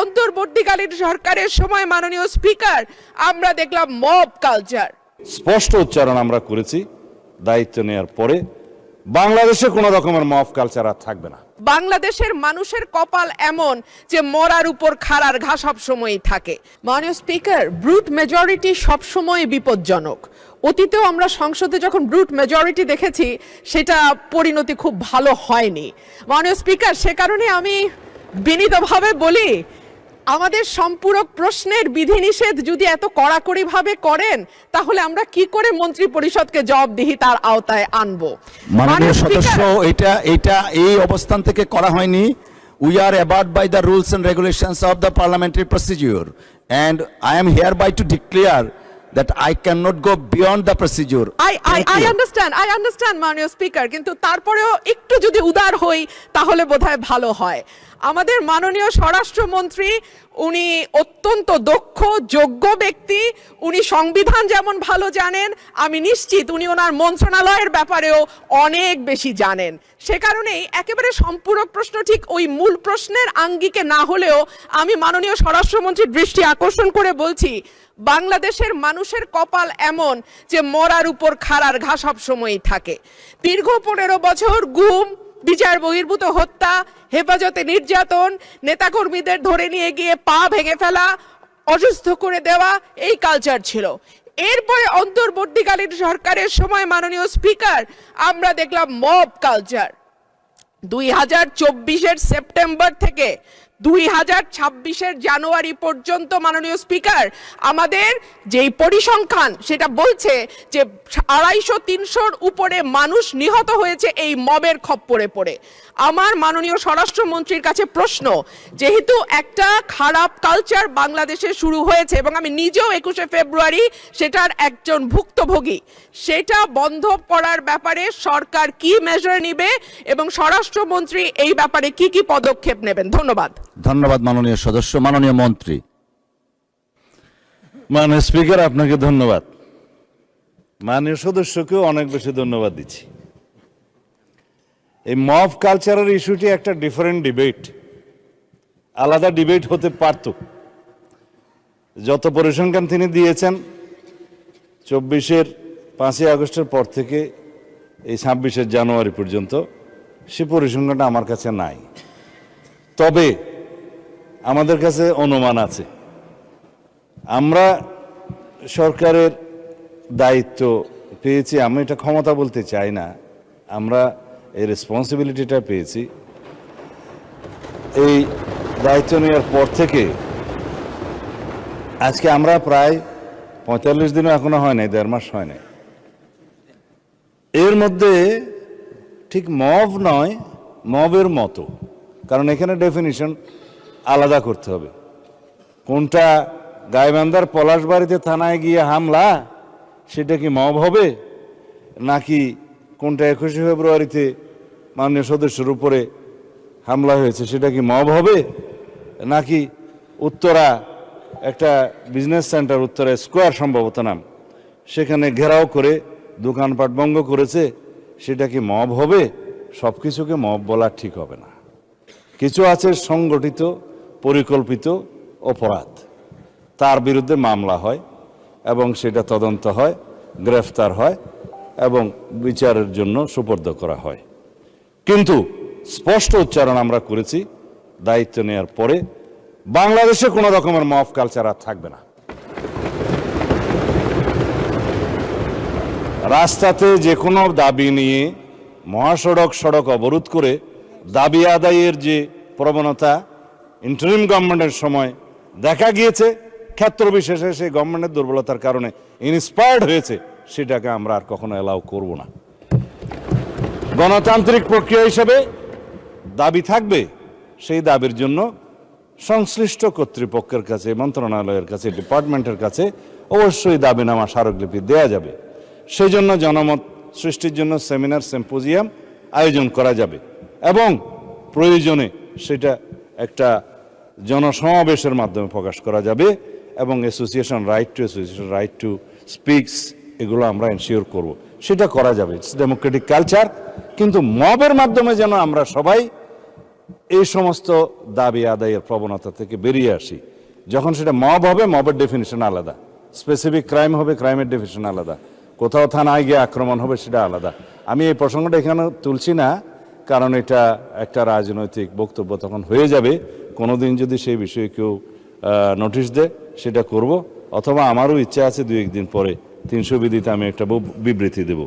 অন্তর্বর্তীকালীন সরকারের সময় মাননীয় স্পিকার আমরা দেখলাম মব কালচার। স্পষ্ট উচ্চারণ আমরা করেছি, দায়িত্ব নেওয়ার পরে বাংলাদেশে কোনো রকমের মব কালচার আর থাকবে না। বাংলাদেশের মানুষের কপাল এমন যে মরার উপর খাড়ার ঘা সব সময়ই থাকে। মাননীয় স্পিকার, ব্রুট মেজরিটি সবসময় বিপজ্জনক। অতীতেও আমরা সংসদে যখন ব্রুট মেজরিটি দেখেছি সেটা পরিণতি খুব ভালো হয়নি। মাননীয় স্পিকার, সে কারণে আমি বিনীতভাবে বলি, আমাদের সম্পূরক প্রশ্নের বিধিনিষেধ যদি এত কড়াকড়িভাবে করেন তাহলে আমরা কি করে মন্ত্রী পরিষদকে জবাবদিহিতার আওতায় আনবো? মাননীয় সদস্য, এটা এই অবস্থান থেকে করা হয়নি। We are abide by the rules and regulations of the parliamentary procedure, and I am hereby to declare that I cannot go beyond the procedure. I understand মাননীয় স্পিকার, কিন্তু তারপরেও একটু যদি উদার হই তাহলে বোধহয় ভালো হয়। আমাদের মাননীয় স্বরাষ্ট্রমন্ত্রী উনি অত্যন্ত দক্ষ যোগ্য ব্যক্তি, উনি সংবিধান যেমন ভালো জানেন, আমি নিশ্চিত উনি ওনার মন্ত্রণালয়ের ব্যাপারেও অনেক বেশি জানেন। সে কারণেই একেবারে সম্পূরক প্রশ্ন ঠিক ওই মূল প্রশ্নের আঙ্গিকে না হলেও আমি মাননীয় স্বরাষ্ট্রমন্ত্রীর দৃষ্টি আকর্ষণ করে বলছি, বাংলাদেশের মানুষের কপাল এমন যে মরার উপর খাড়ার ঘা সব সময়ই থাকে। দীর্ঘ 15 বছর গুম, বিচার বহির্ভূত হত্যা, হেফাজতে নির্যাতন, নেতাকর্মীদের ধরে নিয়ে গিয়ে পা ভেঙে ফেলা, অসুস্থ করে দেওয়া, এই কালচার ছিল। এরপরে অন্তর্বর্তীকালীন সরকারের সময় মাননীয় স্পিকার আমরা দেখলাম মব কালচার। 2024-এর সেপ্টেম্বর থেকে 2026-এর জানুয়ারি পর্যন্ত মাননীয় স্পিকার আমাদের যেই পরিসংখ্যান সেটা বলছে যে 250-300-র উপরে মানুষ নিহত হয়েছে এই মবের খপ্পরে পড়ে। আমার মাননীয় স্বরাষ্ট্রমন্ত্রীর কাছে প্রশ্ন, যেহেতু একটা খারাপ কালচার বাংলাদেশে শুরু হয়েছে এবং আমি নিজেও 21শে ফেব্রুয়ারি সেটার একজন ভুক্তভোগী, সেটা বন্ধ করার ব্যাপারে সরকার কি মেজার নেবে এবং স্বরাষ্ট্রমন্ত্রী এই ব্যাপারে কি কি পদক্ষেপ নেবেন? ধন্যবাদ। ধন্যবাদ মাননীয় সদস্য। মাননীয় মন্ত্রী। মাননীয় স্পিকার, আপনাকে ধন্যবাদ। মাননীয় সদস্যকেও অনেক বেশি ধন্যবাদ দিচ্ছি। এই মব কালচারের ইস্যুটি একটা ডিফারেন্ট ডিবেট, আলাদা ডিবেট হতে পারত। যত পরিসংখ্যান তিনি দিয়েছেন 24-এর 5ই আগস্টের পর থেকে এই 26-এর জানুয়ারি পর্যন্ত, সে পরিসংখ্যানটা আমার কাছে নাই। তবে আমাদের কাছে অনুমান আছে। আমরা সরকারের দায়িত্ব পেয়েছি, আমি এটা ক্ষমতা বলতে চাই না, আমরা এই রেসপন্সিবিলিটিটা পেয়েছি। এই দায়িত্ব নেওয়ার পর থেকে আজকে আমরা প্রায় 45 দিনও এখনো হয় নাই, 1.5 মাস হয় নাই। এর মধ্যে ঠিক মব নয়, মবের মতো, কারণ এখানে ডেফিনিশন আলাদা করতে হবে। কোনটা গাইবান্ধার পলাশবাড়িতে থানায় গিয়ে হামলা, সেটা কি মব হবে? নাকি কোনটা 21শে ফেব্রুয়ারিতে মাননীয় সদস্যের উপরে হামলা হয়েছে সেটা কি মব হবে? নাকি উত্তরা একটা বিজনেস সেন্টার, উত্তরা স্কোয়ার সম্ভবত নাম, সেখানে ঘেরাও করে দোকানপাট ভঙ্গ করেছে, সেটা কি মব হবে? সব কিছুকে মব বলা ঠিক হবে না। কিছু আছে সংগঠিত পরিকল্পিত অপরাধ, তার বিরুদ্ধে মামলা হয় এবং সেটা তদন্ত হয়, গ্রেফতার হয় এবং বিচারের জন্য সুপর্দ করা হয়। কিন্তু স্পষ্ট উচ্চারণ আমরা করেছি, দায়িত্ব নেওয়ার পরে বাংলাদেশে কোনো রকমের মব কালচার আর থাকবে না। রাস্তাতে যে কোনো দাবি নিয়ে মহাসড়ক সড়ক অবরোধ করে দাবি আদায়ের যে প্রবণতা ইন্টারিম গভর্নমেন্টের সময় দেখা গিয়েছে, ক্ষেত্র বিশেষে সেই গভর্নমেন্টের দুর্বলতার কারণে ইন্সপায়ার্ড হয়েছে, সেটাকে আমরা আর কখনো অ্যালাউ করব না। গণতান্ত্রিক প্রক্রিয়া হিসেবে দাবি থাকবে, সেই দাবির জন্য সংশ্লিষ্ট কর্তৃপক্ষের কাছে, মন্ত্রণালয়ের কাছে, ডিপার্টমেন্টের কাছে অবশ্যই দাবিনামা স্মারকলিপি দেয়া যাবে। সেই জন্য জনমত সৃষ্টির জন্য সেমিনার, সিম্পোজিয়াম আয়োজন করা যাবে এবং প্রয়োজনে সেটা একটা জনসমাবেশের মাধ্যমে প্রকাশ করা যাবে এবং অ্যাসোসিয়েশন রাইট টু স্পিকস, এগুলো আমরা এনশিওর করব, সেটা করা যাবে। It's Democratic culture. কিন্তু মবের মাধ্যমে যেন আমরা সবাই এই সমস্ত দাবি আদায়ের প্রবণতা থেকে বেরিয়ে আসি। যখন সেটা মব হবে, মবের ডেফিনিশন আলাদা, স্পেসিফিক ক্রাইম হবে, ক্রাইমের ডেফিনিশন আলাদা, কোথাও থানায় গিয়ে আক্রমণ হবে, সেটা আলাদা। আমি এই প্রসঙ্গটা এখানে তুলছি না, কারণ এটা একটা রাজনৈতিক বক্তব্য তখন হয়ে যাবে। কোনোদিন যদি সেই বিষয়ে কেউ নোটিশ দেয়, সেটা করব, অথবা আমারও ইচ্ছা আছে 2-1 দিন পরে 300 বিধিতে আমি একটা বিবৃতি দেব।